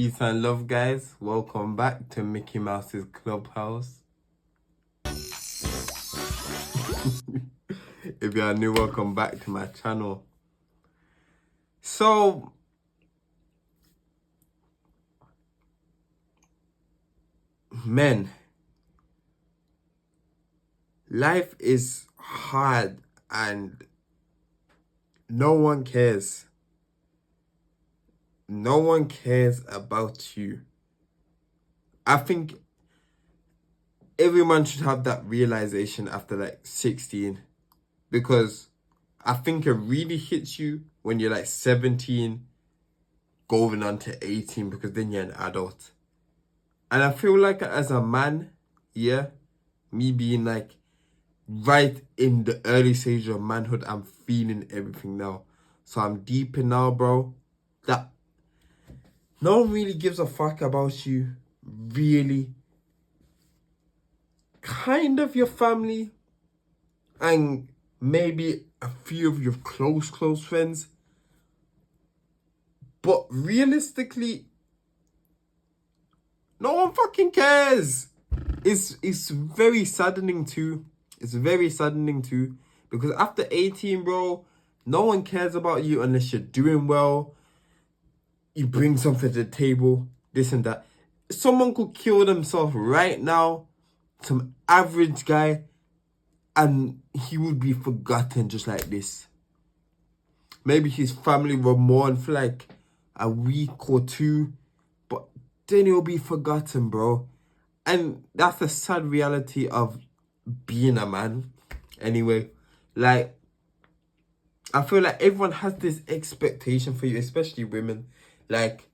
Peace and love, guys. Welcome back to Mickey Mouse's Clubhouse. If you are new, welcome back to my channel. So, men, life is hard and no one cares. No one cares about you. I think every man should have that realization after like 16, because I think it really hits you when you're like 17 going on to 18, because then you're an adult. And I feel like as a man, yeah, me being like right in the early stage of manhood, I'm feeling everything now. So I'm deep in now, bro, that no one really gives a fuck about you. Really. Kind of your family and maybe a few of your close friends. But realistically, no one fucking cares. It's very saddening too. It's very saddening too. Because after 18, bro, no one cares about you unless you're doing well. You bring something to the table, this and that. Someone could kill themselves right now, some average guy, and he would be forgotten just like this. Maybe his family will mourn for like a week or two, but then he'll be forgotten, bro. And that's the sad reality of being a man. Anyway, like, I feel like everyone has this expectation for you, especially women. Like,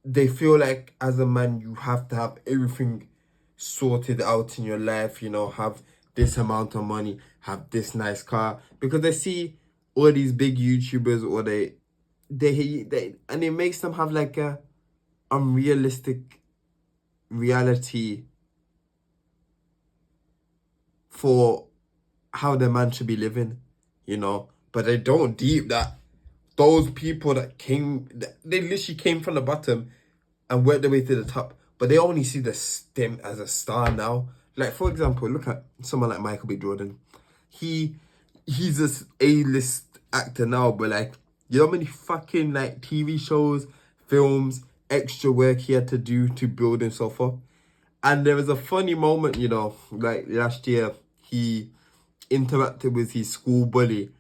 they feel like as a man, you have to have everything sorted out in your life, you know, have this amount of money, have this nice car, because they see all these big YouTubers, or they and it makes them have like a unrealistic reality for how the man should be living, you know. But they don't deep that those people that they literally came from the bottom and worked their way to the top, but they only see the stem as a star now. Like, for example, look at someone like Michael B. Jordan. He's a A-list actor now, but like, you know how many fucking like TV shows, films, extra work he had to do to build himself up? And there was a funny moment, you know, like last year, he interacted with his school bully,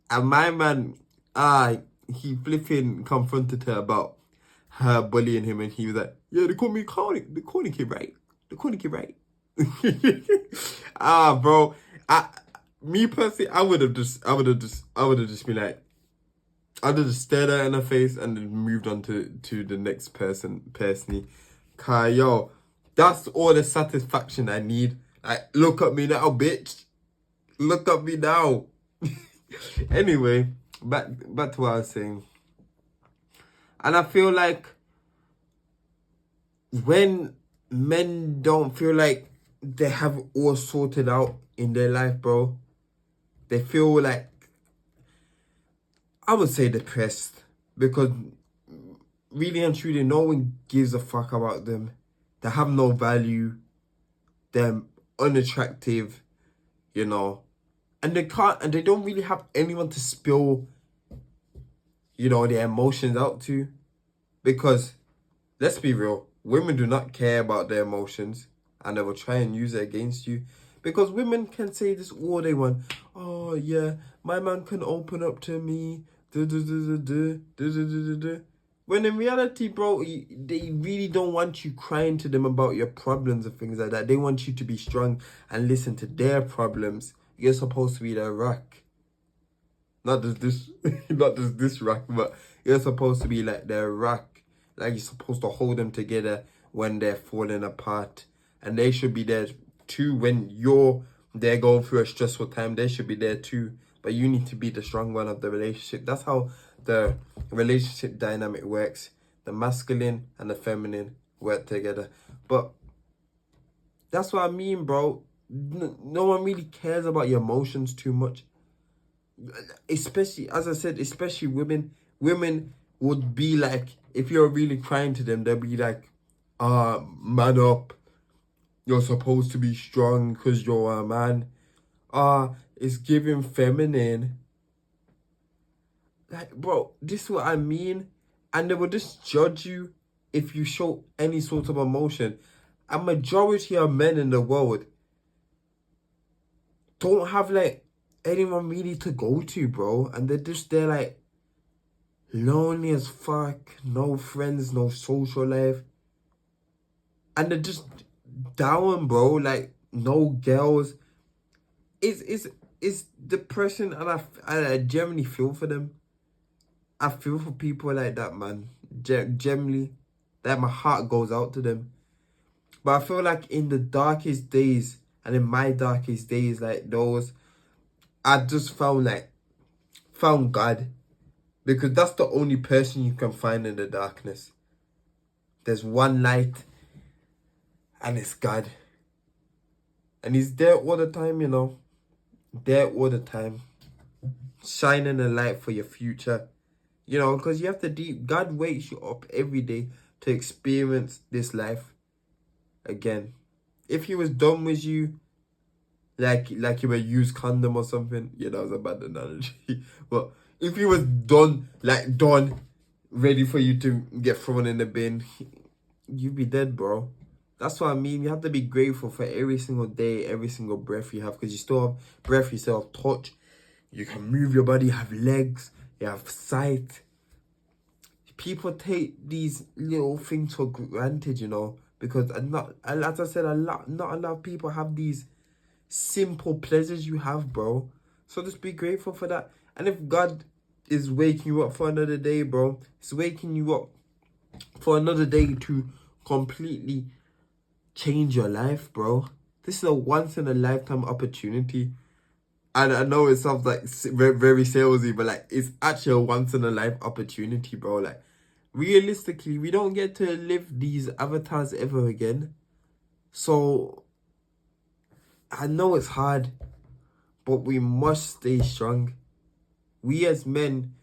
and my man, he flipping confronted her about her bullying him, and he was like, "Yeah, they call me the corny kid, right? The corny kid, right?" Bro, me personally, I would have just been like, I'd have just stared her in her face and then moved on to the next person personally. Cause yo, that's all the satisfaction I need. Like, look at me now, bitch. Look at me now. Anyway, back to what I was saying. And I feel like when men don't feel like they have all sorted out in their life, bro, they feel like, I would say, depressed, because really and truly, no one gives a fuck about them. They have no value. They're unattractive, you know, and they don't really have anyone to spill, you know, their emotions out to, because let's be real, women do not care about their emotions, and they will try and use it against you, because women can say this all they want. Oh yeah, my man can open up to me. When in reality, bro, they really don't want you crying to them about your problems and things like that. They want you to be strong and listen to their problems. You're supposed to be their rock. Not just this, not just this rock, but you're supposed to be like their rock. Like, you're supposed to hold them together when they're falling apart. And they should be there too when they're going through a stressful time. They should be there too. But you need to be the strong one of the relationship. That's how the relationship dynamic works. The masculine and the feminine work together. But that's what I mean, bro. No one really cares about your emotions too much. Especially, as I said, especially women. Women would be like if you're really crying to them, they'll be like, man up. You're supposed to be strong because you're a man. It's giving feminine. Like, bro, this is what I mean. And they will just judge you if you show any sort of emotion. A majority of men in the world don't have, like, anyone really to go to, bro. And they're like, lonely as fuck. No friends, no social life. And they're just down, bro. Like, no girls. It's depression, and I genuinely feel for them. I feel for people like that, man. Generally, that my heart goes out to them. But I feel like in the darkest days, and in my darkest days, like those, I just found God, because that's the only person you can find in the darkness. There's one light, and it's God, and He's there all the time, there all the time, shining a light for your future. Because you have to God wakes you up every day to experience this life again. If He was done with you, like you were used condom or something, yeah, that was a bad analogy. But if He was done, ready for you to get thrown in the bin, you'd be dead, bro. That's what I mean. You have to be grateful for every single day, every single breath you have, because you still have breath, you still have touch. You can move your body, you have legs, you have sight. People take these little things for granted, because as I said, not a lot of people have these simple pleasures you have, bro. So just be grateful for that. And if God is waking you up for another day, bro, He's waking you up for another day to completely change your life, bro. This is a once in a lifetime opportunity. And I know it sounds like very, very salesy, but like, it's actually a once in a life opportunity, bro. Like, realistically, we don't get to live these avatars ever again. So I know it's hard, but we must stay strong. We as men,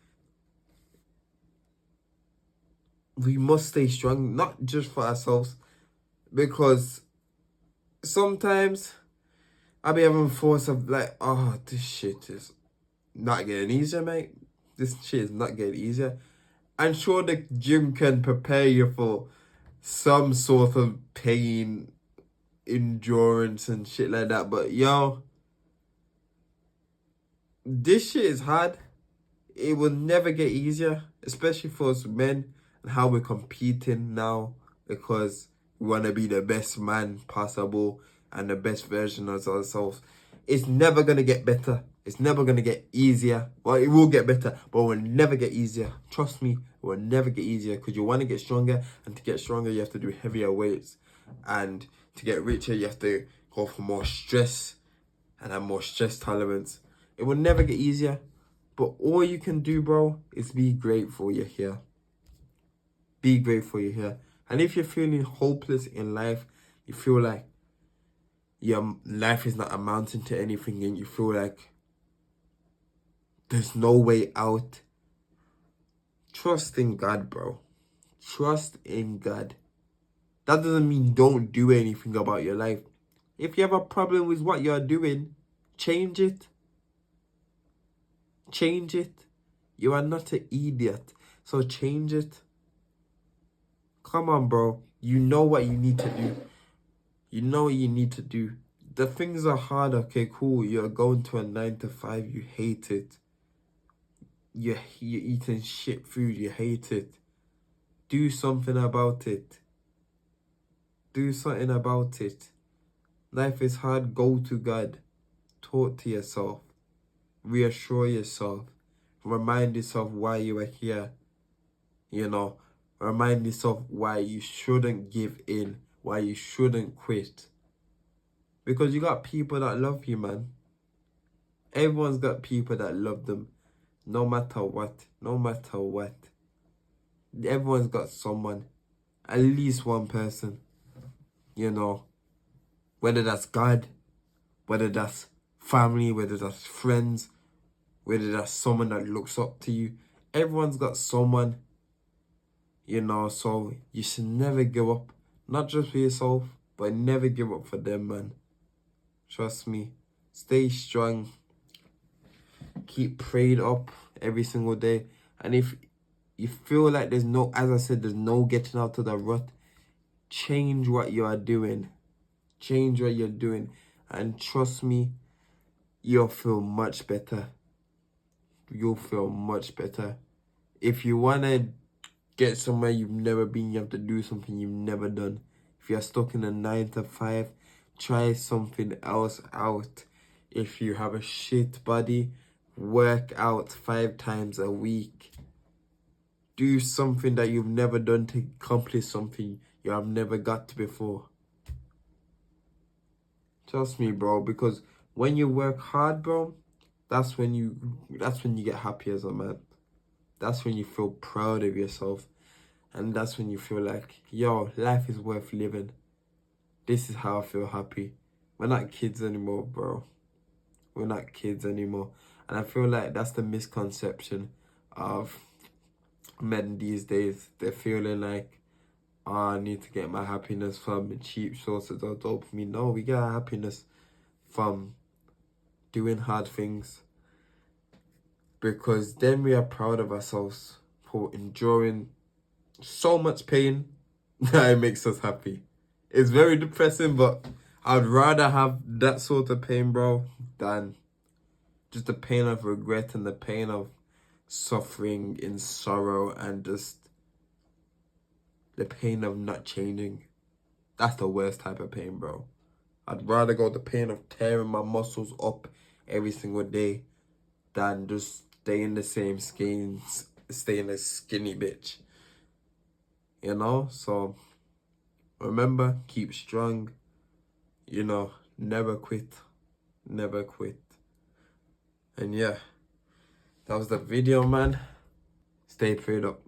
we must stay strong, not just for ourselves, because sometimes I be having thoughts of like, oh, this shit is not getting easier, mate. This shit is not getting easier. I'm sure the gym can prepare you for some sort of pain, endurance, and shit like that. But yo, this shit is hard. It will never get easier, especially for us men and how we're competing now, because we want to be the best man possible and the best version of ourselves. It's never going to get better. It's never going to get easier. Well, it will get better, but it will never get easier. Trust me, it will never get easier, because you want to get stronger, and to get stronger, you have to do heavier weights. And to get richer, you have to go for more stress and have more stress tolerance. It will never get easier. But all you can do, bro, is be grateful you're here. Be grateful you're here. And if you're feeling hopeless in life, you feel like your life is not amounting to anything, and you feel like there's no way out, trust in God, bro. Trust in God. That doesn't mean don't do anything about your life. If you have a problem with what you're doing, change it. Change it. You are not an idiot, so change it. Come on, bro. You know what you need to do. You know what you need to do. The things are hard, okay, cool. You're going to a 9 to 5, you hate it. You're eating shit food, you hate it. Do something about it. Do something about it. Life is hard, go to God. Talk to yourself. Reassure yourself. Remind yourself why you are here. Remind yourself why you shouldn't give in. Why you shouldn't quit. Because you got people that love you, man. Everyone's got people that love them. No matter what. No matter what. Everyone's got someone. At least one person. Whether that's God. Whether that's family. Whether that's friends. Whether that's someone that looks up to you. Everyone's got someone. You know, so you should never give up. Not just for yourself, but never give up for them, man. Trust me. Stay strong. Keep prayed up every single day. And if you feel like there's no, as I said, there's no getting out of the rut, change what you are doing. Change what you're doing. And trust me, you'll feel much better. You'll feel much better. If you want to get somewhere you've never been, you have to do something you've never done. If you're stuck in a 9 to 5, try something else out. If you have a shit body, work out 5 times a week. Do something that you've never done to accomplish something you have never got to before. Trust me, bro, because when you work hard, bro, that's when you get happy as a man. That's when you feel proud of yourself. And that's when you feel like, yo, life is worth living. This is how I feel happy. We're not kids anymore, bro. We're not kids anymore. And I feel like that's the misconception of men these days. They're feeling like, oh, I need to get my happiness from cheap sources of dopamine. No, we get our happiness from doing hard things. Because then we are proud of ourselves for enduring so much pain that it makes us happy. It's very depressing, but I'd rather have that sort of pain, bro, than just the pain of regret and the pain of suffering in sorrow and just the pain of not changing. That's the worst type of pain, bro. I'd rather go the pain of tearing my muscles up every single day than just staying the same skins, staying a skinny bitch. You know, so remember, keep strong. You know, never quit. Never quit. And yeah, that was the video, man. Stay prayed up.